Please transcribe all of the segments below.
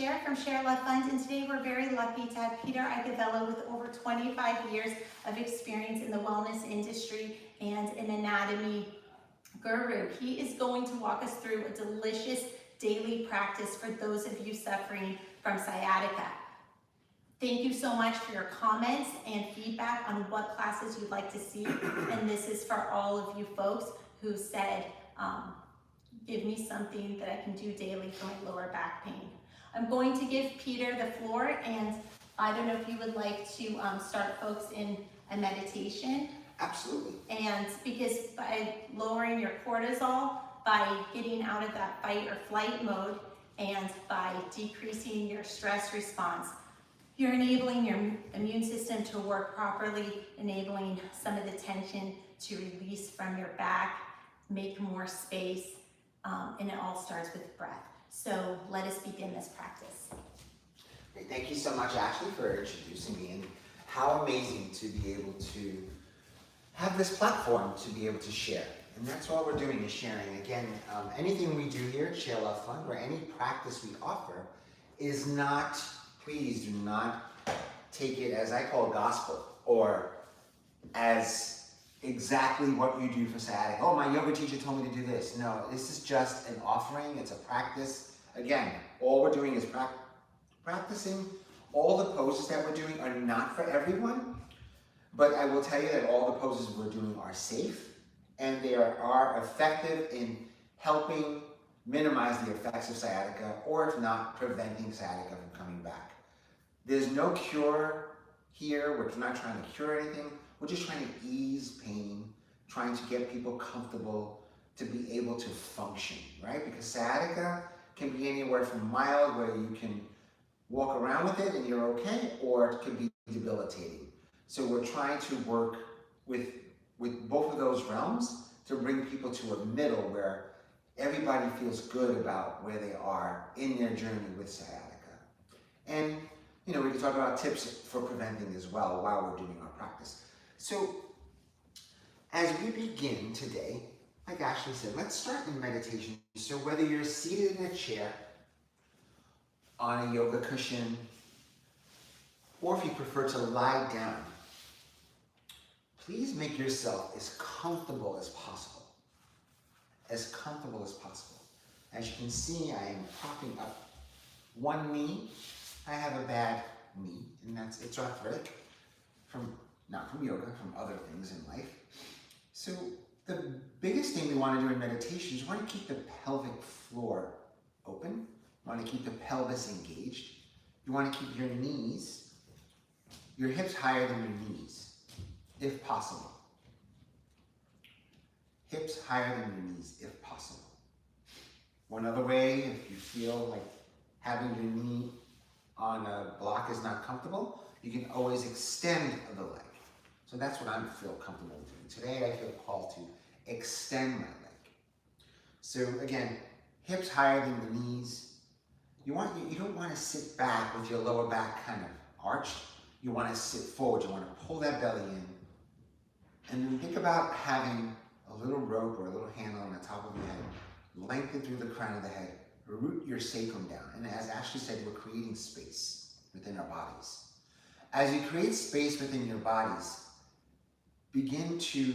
Share from Share Love Fund, and today we're very lucky to have Peter Iacovella with over 25 years of experience in the wellness industry and an anatomy guru. He is going to walk us through a delicious daily practice for those of you suffering from sciatica. Thank you so much for your comments and feedback on what classes you'd like to see, and this is for all of you folks who said, give me something that I can do daily for my lower back pain. I'm going to give Peter the floor, and I don't know if you would like to start folks in a meditation. Absolutely. And because by lowering your cortisol, by getting out of that fight or flight mode, and by decreasing your stress response, you're enabling your immune system to work properly, enabling some of the tension to release from your back, make more space, and it all starts with breath. So let us begin this practice. Great. Thank you so much, Ashley, for introducing me, and how amazing to be able to have this platform to be able to share. And that's all we're doing is sharing. Again, anything we do here at Share Love Fund, or any practice we offer, is not, please do not take it as I call gospel, or as exactly what you do for sciatica. Oh, my yoga teacher told me to do this. No, this is just an offering. It's a practice. Again, all we're doing is practicing. All the poses that we're doing are not for everyone, but I will tell you that all the poses we're doing are safe, and they are effective in helping minimize the effects of sciatica, or if not, preventing sciatica from coming back. There's no cure here. We're not trying to cure anything. We're just trying to ease pain, trying to get people comfortable to be able to function, right? Because sciatica can be anywhere from mild, where you can walk around with it and you're okay, or it can be debilitating. So we're trying to work with both of those realms to bring people to a middle where everybody feels good about where they are in their journey with sciatica. And we can talk about tips for preventing as well while we're doing our practice. So as we begin today, like Ashley said, let's start in meditation. So whether you're seated in a chair, on a yoga cushion, or if you prefer to lie down, please make yourself as comfortable as possible. As comfortable as possible. As you can see, I am propping up one knee. I have a bad knee, and it's arthritic, not from yoga, from other things in life. So the biggest thing we want to do in meditation is we want to keep the pelvic floor open. You want to keep the pelvis engaged. You want to keep your knees, your hips higher than your knees, if possible. Hips higher than your knees, if possible. One other way, if you feel like having your knee on a block is not comfortable, you can always extend the leg. So that's what I feel comfortable doing. Today I feel called to extend my leg. So again, hips higher than the knees. You don't want to sit back with your lower back kind of arched. You want to sit forward. You want to pull that belly in. And then think about having a little rope or a little handle on the top of your head, lengthen through the crown of the head, root your sacrum down. And as Ashley said, we're creating space within our bodies. As you create space within your bodies, begin to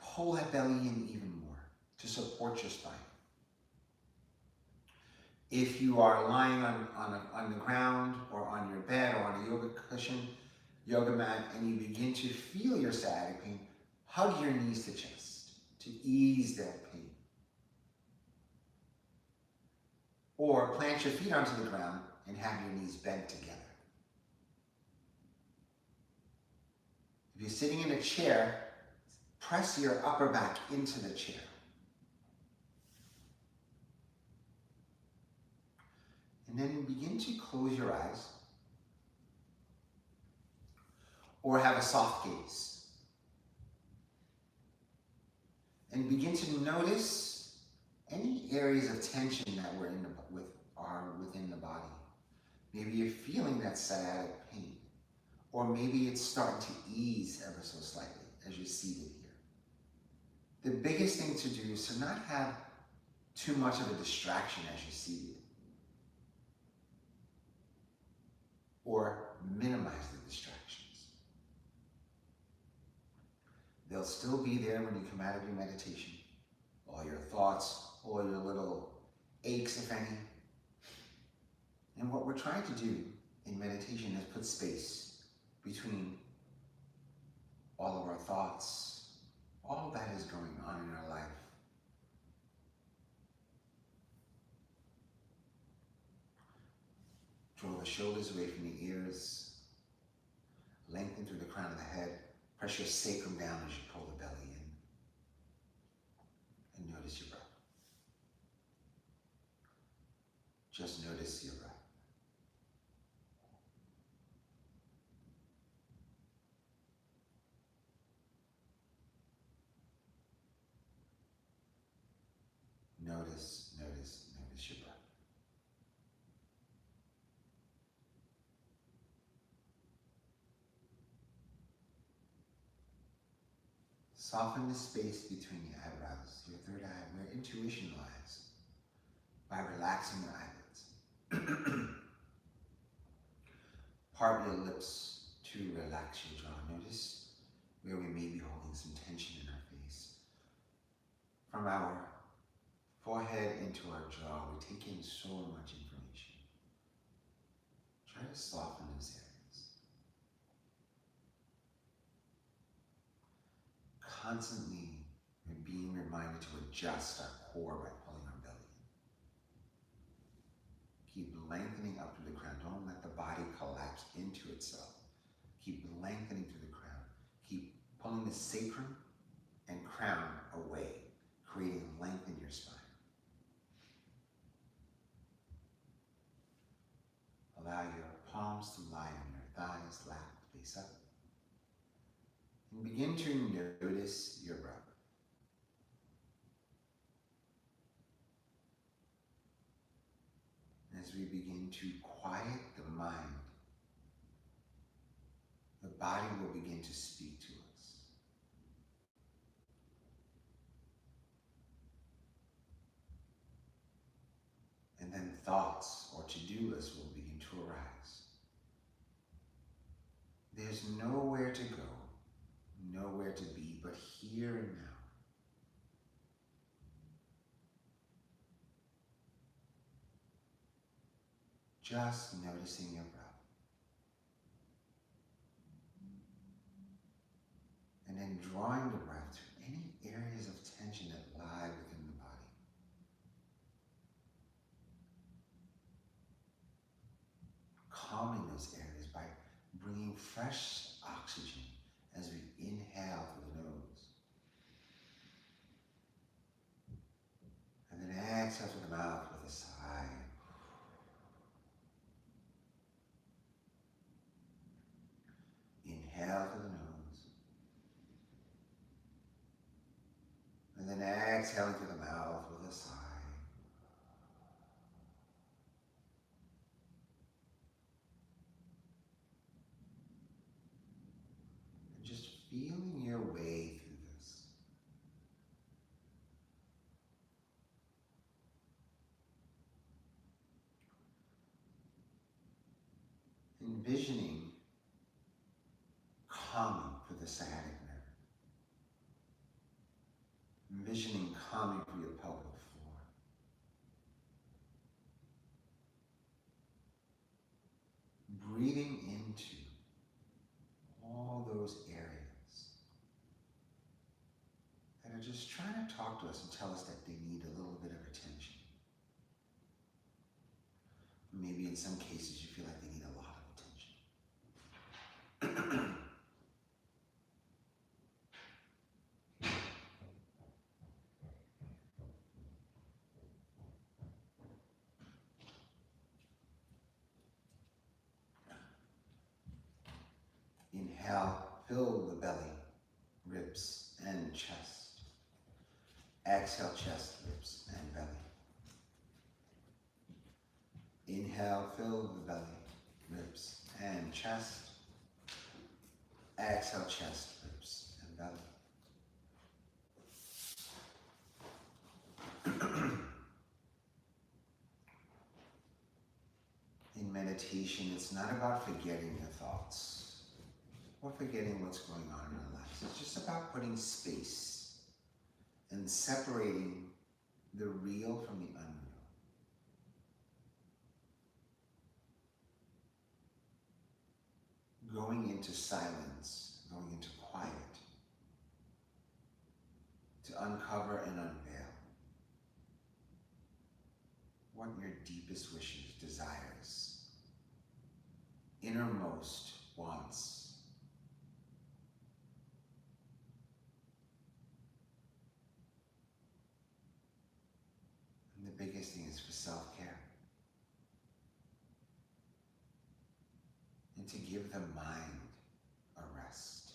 pull that belly in even more to support your spine. If you are lying on the ground or on your bed or on a yoga cushion, yoga mat, and you begin to feel your sciatic pain, hug your knees to chest to ease that pain. Or plant your feet onto the ground and have your knees bent together. If you're sitting in a chair, press your upper back into the chair. And then begin to close your eyes or have a soft gaze. And begin to notice any areas of tension that are within the body. Maybe you're feeling that sciatic pain, or maybe it's starting to ease ever so slightly as you're seated here. The biggest thing to do is to not have too much of a distraction as you're seated. minimize the distractions. They'll still be there when you come out of your meditation. All your thoughts, all your little aches, if any. And what we're trying to do in meditation is put space between all of our thoughts, all that is going on in our life. Draw the shoulders away from the ears, lengthen through the crown of the head, press your sacrum down as you pull the belly in, and notice your breath. Just notice your breath. Notice your breath. Soften the space between your eyebrows, your third eye, where intuition lies, by relaxing your eyelids. Part your lips to relax your jaw. Notice where we may be holding some tension in our face. From our forehead into our jaw, we take in so much information. Try to soften those areas. Constantly we're being reminded to adjust our core by pulling our belly in. Keep lengthening up through the crown. Don't let the body collapse into itself. Keep lengthening through the crown. Keep pulling the sacrum and crown away, creating length in your spine. Allow your palms to lie on your thighs, lap face up. And begin to notice your breath. As we begin to quiet the mind, the body will begin to speak to us. And then thoughts or to-do lists will begin to arise. There's nowhere to go, nowhere to be but here and now. Just noticing your breath. And then drawing the breath to any areas of tension that lie within the body. Calming those areas by bringing fresh oxygen as we inhale through the nose. And then exhale through the mouth with a sigh. Inhale through the nose. And then exhaling through the mouth with a sigh. And just feeling your way through this. Envisioning calming for the sciatic nerve. Envisioning calming for your pelvic floor. Breathing into all those areas that are just trying to talk to us and tell us that they need a little bit of attention. Maybe in some cases you feel like they need a lot of attention. Inhale, fill the belly, ribs, and chest. Exhale, chest, ribs, and belly. Inhale, fill the belly, ribs, and chest. Exhale, chest, ribs, and belly. In meditation, it's not about forgetting your thoughts or forgetting what's going on in our lives. It's just about putting space and separating the real from the unreal. Going into silence, going into quiet, to uncover and unveil what your deepest wishes, desires, innermost wants. And the biggest thing is for self-care. And to give the mind a rest.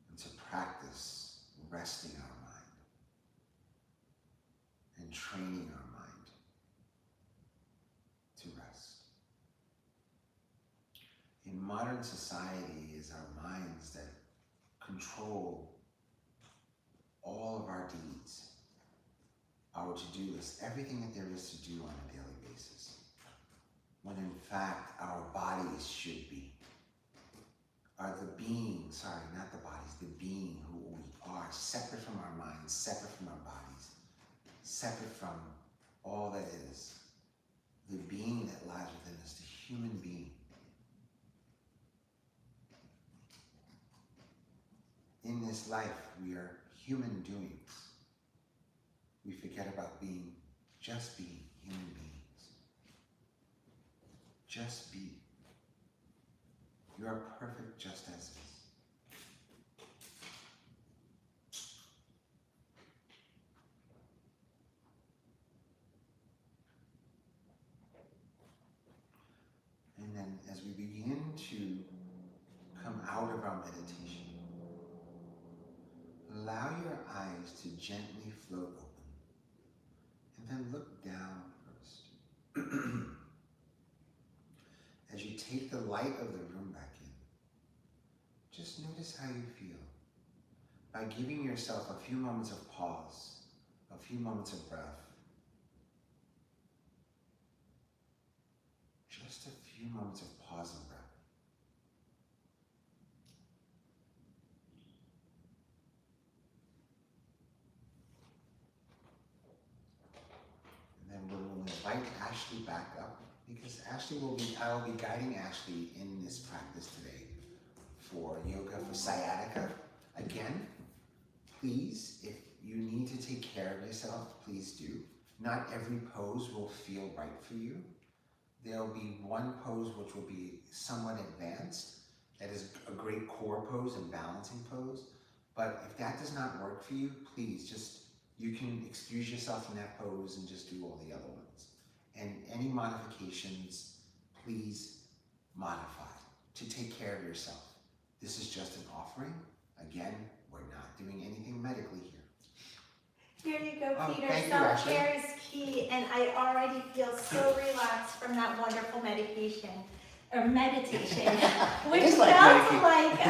And to practice resting our mind and training our mind to rest. In modern society, it is our minds that control all of our deeds, our to-do list, everything that there is to do on a daily basis. When in fact, our bodies should be, are the being, sorry, not the bodies, the being who we are, separate from our minds, separate from our bodies, separate from all that is. The being that lies within us, the human being. In this life, we are human doings. We forget about being, just being human beings. Just be. You are perfect just as is. And then as we begin to come out of our meditation, allow your eyes to gently float open, and then look down first. As you take the light of the room back in, just notice how you feel. By giving yourself a few moments of pause, a few moments of breath, just a few moments of pause and breath. And then we'll invite Ashley back up, because I will be guiding Ashley in this practice today for yoga for sciatica. Again, please, if you need to take care of yourself, please do. Not every pose will feel right for you. There'll be one pose which will be somewhat advanced. That is a great core pose and balancing pose. But if that does not work for you, please you can excuse yourself from that pose and just do all the other ones. And any modifications, please modify to take care of yourself. This is just an offering. Again, we're not doing anything medically here. Here you go, Peter. Thank you, Self-care is key, and I already feel so relaxed from that wonderful meditation, which is felt like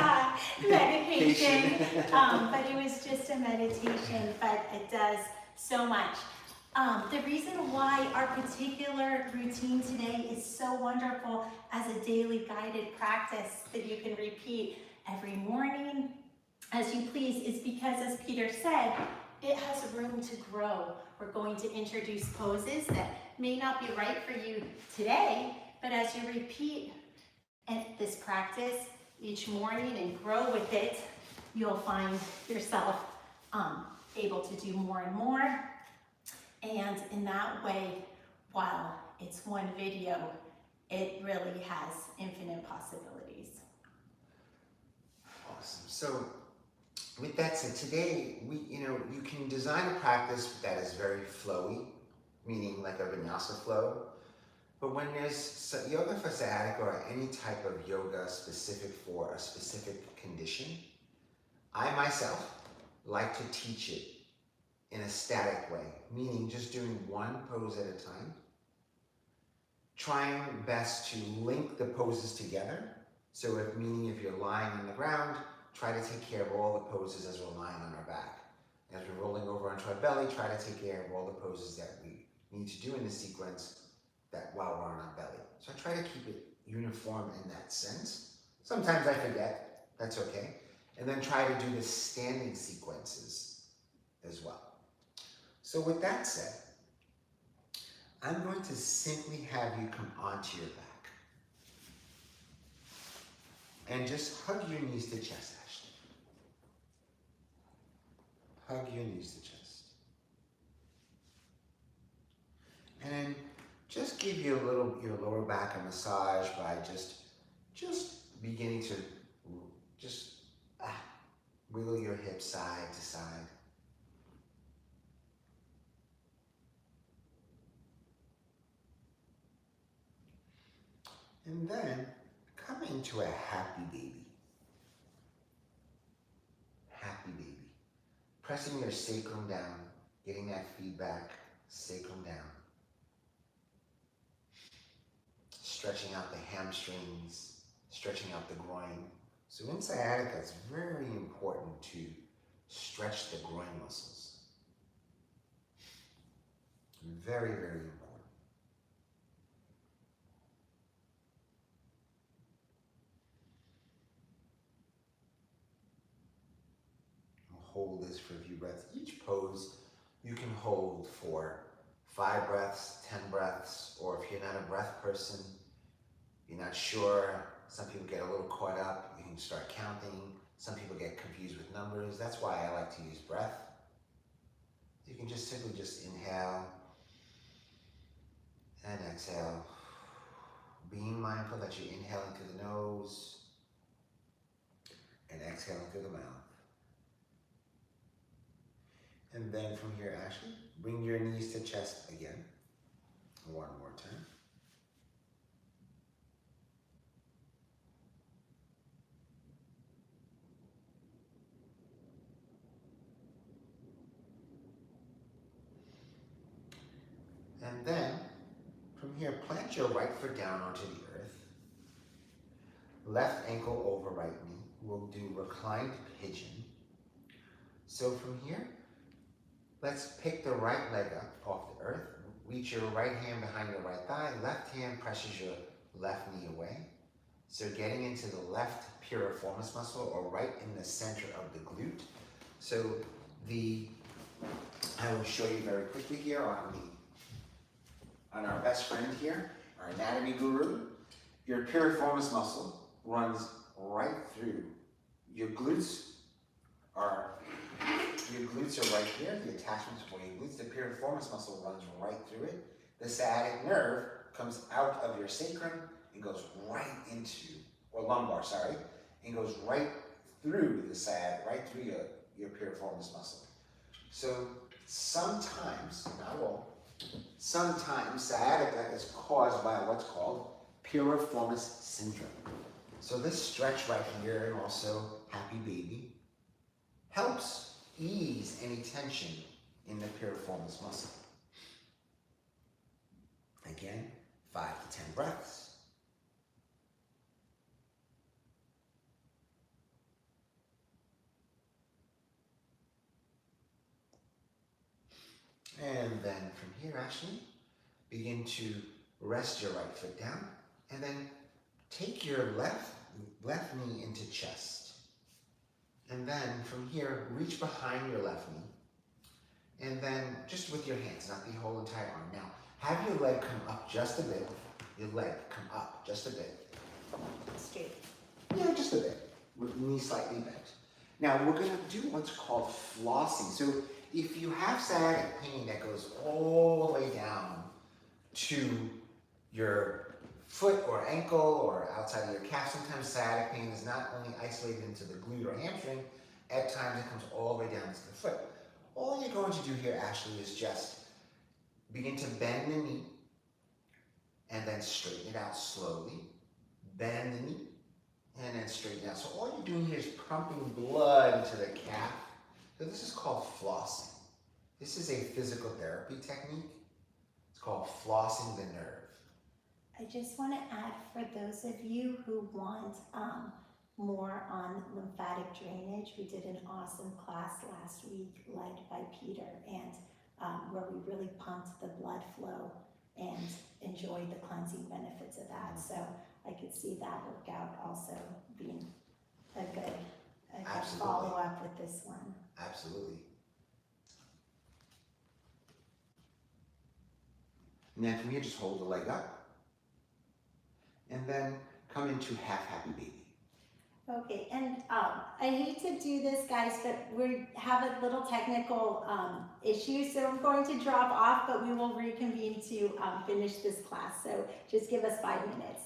medication, but it was just a meditation, but it does so much. The reason why our particular routine today is so wonderful as a daily guided practice that you can repeat every morning as you please is because, as Peter said, it has room to grow. We're going to introduce poses that may not be right for you today, but as you repeat this practice each morning and grow with it, you'll find yourself able to do more and more. And in that way, while it's one video, it really has infinite possibilities. Awesome. So with that said, today you can design a practice that is very flowy, meaning like a vinyasa flow. But when there's yoga for sciatica or any type of yoga specific for a specific condition, I myself like to teach it in a static way, meaning just doing one pose at a time, trying best to link the poses together. So if you're lying on the ground, try to take care of all the poses as we're lying on our back. As we're rolling over onto our belly, try to take care of all the poses that we need to do in the sequence that while we're on our belly. So I try to keep it uniform in that sense. Sometimes I forget, that's okay. And then try to do the standing sequences as well. So with that said, I'm going to simply have you come onto your back and just hug your knees to chest, Ashley. Hug your knees to chest. And then just give you a little, your lower back a massage by just beginning to just wiggle your hips side to side. And then come into a happy baby. Happy baby. Pressing your sacrum down, getting that feedback, sacrum down. Stretching out the hamstrings, stretching out the groin. So in sciatica, it's very important to stretch the groin muscles. Very, very important. Hold this for a few breaths. Each pose you can hold for 5 breaths, 10 breaths, or if you're not a breath person, you're not sure, some people get a little caught up, you can start counting. Some people get confused with numbers. That's why I like to use breath. You can just simply just inhale and exhale. Being mindful that you're inhaling through the nose and exhaling through the mouth. And then from here, Ashley, bring your knees to chest again. One more time. And then, from here, plant your right foot down onto the earth. Left ankle over right knee. We'll do reclined pigeon. So from here, let's pick the right leg up off the earth. Reach your right hand behind your right thigh. Left hand presses your left knee away. So getting into the left piriformis muscle, or right in the center of the glute. So I will show you very quickly here on our best friend here, our anatomy guru. Your piriformis muscle runs right through. Your glutes are right here. The attachments for your glutes. The piriformis muscle runs right through it. The sciatic nerve comes out of your sacrum and goes right into, or lumbar, sorry, and goes right through the sciatic, right through your piriformis muscle. So sometimes, not all, sometimes sciatica is caused by what's called piriformis syndrome. So this stretch right here, and also happy baby, helps ease any tension in the piriformis muscle. Again, 5 to 10 breaths. And then from here, Ashley, begin to rest your right foot down, and then take your left knee into chest. And then from here, reach behind your left knee, and then just with your hands, not the whole entire arm. Now, have your leg come up just a bit. Your leg come up just a bit. Straight. Yeah, just a bit, with knee slightly bent. Now, we're gonna do what's called flossing. So if you have sciatic pain that goes all the way down to your foot or ankle or outside of your calf, sometimes sciatic pain is not only isolated into the glute or hamstring, at times it comes all the way down to the foot. All you're going to do here, Ashley, is just begin to bend the knee and then straighten it out slowly. Bend the knee and then straighten it out. So all you're doing here is pumping blood into the calf. So this is called flossing. This is a physical therapy technique. It's called flossing the nerve. I just want to add, for those of you who want more on lymphatic drainage, we did an awesome class last week led by Peter, and where we really pumped the blood flow and enjoyed the cleansing benefits of that. So I could see that workout also being a good Absolutely. follow-up with this one. Absolutely. And then from here, just hold the leg up. And then come into half happy baby. Okay, and I hate to do this, guys, but we have a little technical issue, so I'm going to drop off, but we will reconvene to finish this class. So just give us 5 minutes.